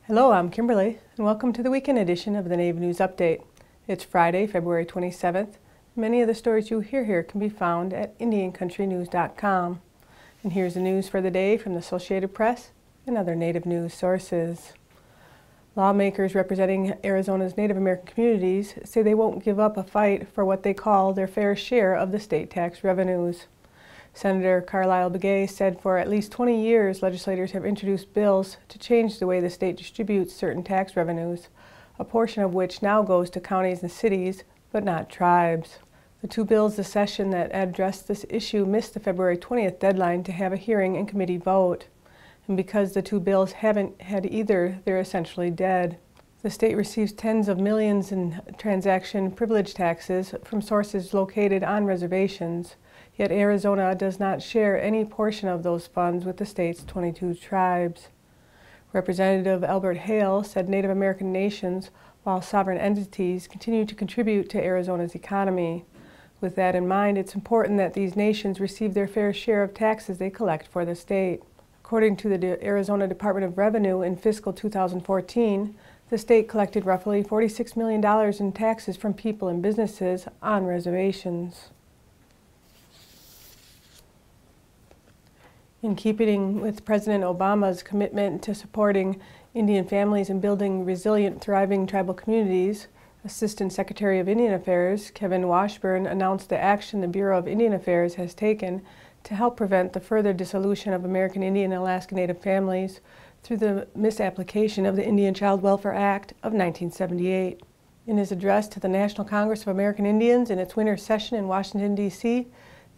Hello, I'm Kimberly, and welcome to the weekend edition of the Native News Update. It's Friday, February 27th. Many of the stories you hear here can be found at IndianCountryTV.com. And here's the news for the day from the Associated Press and other Native news sources. Lawmakers representing Arizona's Native American communities say they won't give up a fight for what they call their fair share of the state tax revenues. Senator Carlisle Begay said for at least 20 years, legislators have introduced bills to change the way the state distributes certain tax revenues, a portion of which now goes to counties and cities, but not tribes. The two bills this session that addressed this issue missed the February 20th deadline to have a hearing and committee vote. And because the two bills haven't had either, they're essentially dead. The state receives tens of millions in transaction privilege taxes from sources located on reservations. Yet Arizona does not share any portion of those funds with the state's 22 tribes. Representative Albert Hale said Native American nations, while sovereign entities, continue to contribute to Arizona's economy. With that in mind, it's important that these nations receive their fair share of taxes they collect for the state. According to the Arizona Department of Revenue in fiscal 2014, the state collected roughly $46 million in taxes from people and businesses on reservations. In keeping with President Obama's commitment to supporting Indian families and building resilient, thriving tribal communities, Assistant Secretary of Indian Affairs Kevin Washburn announced the action the Bureau of Indian Affairs has taken to help prevent the further dissolution of American Indian and Alaska Native families through the misapplication of the Indian Child Welfare Act of 1978. In his address to the National Congress of American Indians in its winter session in Washington, D.C.,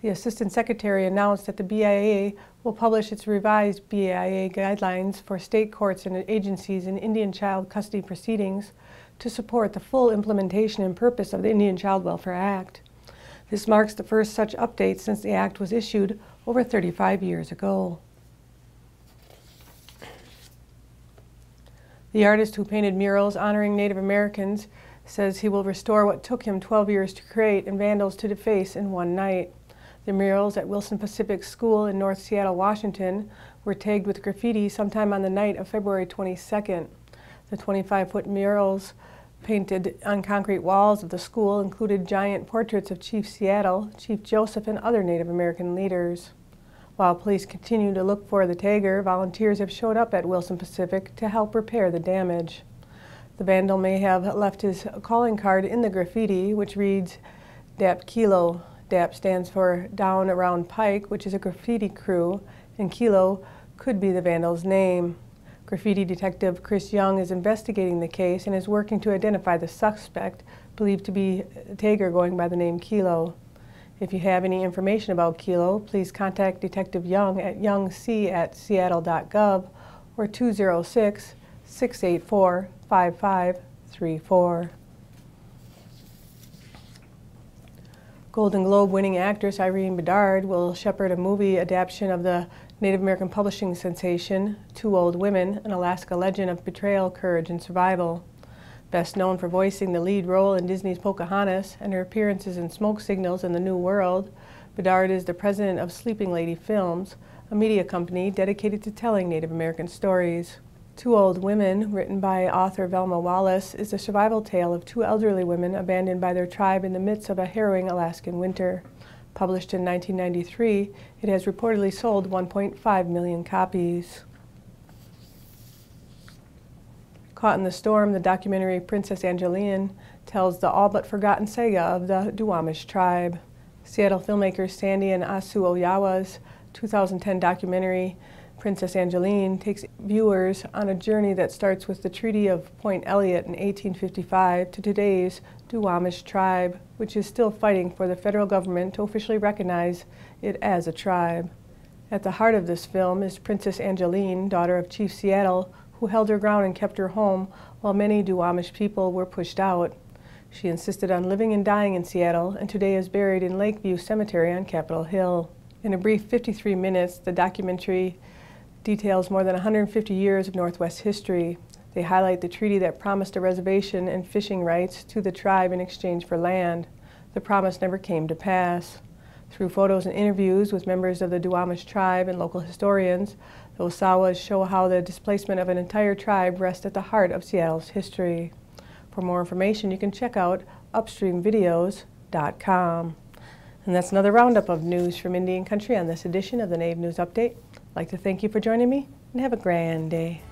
the Assistant Secretary announced that the BIA will publish its revised BIA guidelines for state courts and agencies in Indian child custody proceedings to support the full implementation and purpose of the Indian Child Welfare Act. This marks the first such update since the Act was issued over 35 years ago. The artist who painted murals honoring Native Americans says he will restore what took him 12 years to create and vandals to deface in one night. The murals at Wilson Pacific School in North Seattle, Washington, were tagged with graffiti sometime on the night of February 22nd. The 25-foot murals painted on concrete walls of the school included giant portraits of Chief Seattle, Chief Joseph, and other Native American leaders. While police continue to look for the tagger, volunteers have showed up at Wilson Pacific to help repair the damage. The vandal may have left his calling card in the graffiti, which reads, "Dap Kilo." DAP stands for Down Around Pike, which is a graffiti crew, and Kilo could be the vandal's name. Graffiti detective Chris Young is investigating the case and is working to identify the suspect, believed to be a tagger going by the name Kilo. If you have any information about Kilo, please contact Detective Young at youngc@seattle.gov or 206-684-5534. Golden Globe winning actress Irene Bedard will shepherd a movie adaptation of the Native American publishing sensation Two Old Women, an Alaska legend of betrayal, courage, and survival. Best known for voicing the lead role in Disney's Pocahontas and her appearances in Smoke Signals and The New World, Bedard is the president of Sleeping Lady Films, a media company dedicated to telling Native American stories. Two Old Women, written by author Velma Wallace, is the survival tale of two elderly women abandoned by their tribe in the midst of a harrowing Alaskan winter. Published in 1993, it has reportedly sold 1.5 million copies. Caught in the Storm, the documentary Princess Angeline tells the all-but-forgotten saga of the Duwamish tribe. Seattle filmmakers Sandy and Asu Oyawa's 2010 documentary Princess Angeline takes viewers on a journey that starts with the Treaty of Point Elliott in 1855 to today's Duwamish tribe, which is still fighting for the federal government to officially recognize it as a tribe. At the heart of this film is Princess Angeline, daughter of Chief Seattle, who held her ground and kept her home while many Duwamish people were pushed out. She insisted on living and dying in Seattle and today is buried in Lakeview Cemetery on Capitol Hill. In a brief 53 minutes, the documentary details more than 150 years of Northwest history. They highlight the treaty that promised a reservation and fishing rights to the tribe in exchange for land. The promise never came to pass. Through photos and interviews with members of the Duwamish tribe and local historians, The Osawas show how the displacement of an entire tribe rests at the heart of Seattle's history. For more information, you can check out upstreamvideos.com. And that's another roundup of news from Indian Country on this edition of the Native News Update. I'd like to thank you for joining me, and have a grand day.